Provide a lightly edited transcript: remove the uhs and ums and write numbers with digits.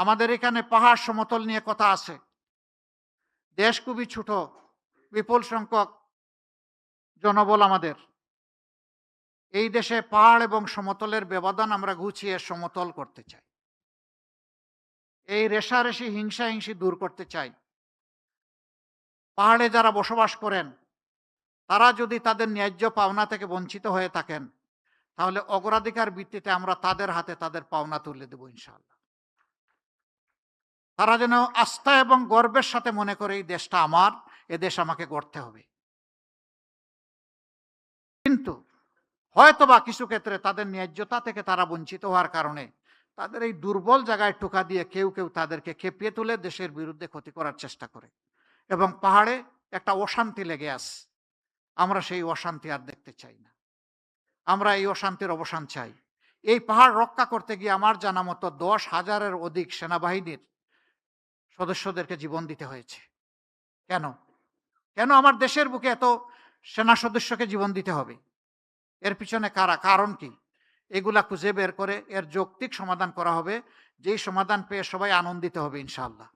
আমাদের এখানে পাহাড় সমতল নিয়ে কথা আছে। দেশ খুবই ছোট, বিপুল সংখ্যক জনবল আমাদের। এই দেশে পাহাড় এবং সমতলের ব্যবধান আমরা ঘুচিয়ে সমতল করতে চাই। এই রেষারেষি হিংসাহিংসি দূর করতে চাই। পাহাড়ে যারা বসবাস করেন, তারা যদি তাদের ন্যায্য পাওনা থেকে বঞ্চিত হয়ে থাকেন, তাহলে অগ্রাধিকার ভিত্তিতে আমরা তাদের হাতে তাদের পাওনা তুলে দেব ইনশাআল্লাহ। তারা যেন আস্থা এবং গর্বের সাথে মনে করে এই দেশটা আমার, এ দেশ আমাকে গড়তে হবে। কিন্তু হয়তোবা কিছু ক্ষেত্রে তাদের ন্যায্যতা থেকে তারা বঞ্চিত হওয়ার কারণে তাদের এই দুর্বল জায়গায় টোকা দিয়ে কেউ কেউ তাদেরকে খেপিয়ে তুলে দেশের বিরুদ্ধে ক্ষতি করার চেষ্টা করে, এবং পাহাড়ে একটা অশান্তি লেগে আছে। আমরা সেই অশান্তি আর দেখতে চাই না। আমরা এই অশান্তির অবসান চাই। এই পাহাড় রক্ষা করতে গিয়ে আমার জানা মতো 10,000-এর অধিক সেনাবাহিনীর সদস্যদেরকে জীবন দিতে হয়েছে। কেন? কেন আমার দেশের বুকে এত সেনা সদস্যকে জীবন দিতে হবে? এর পিছনে কারা? কারণ কি? এগুলা খুঁজে বের করে এর যৌক্তিক সমাধান করা হবে। যেই সমাধান পেয়ে সবাই আনন্দিত হবে ইনশাআল্লাহ।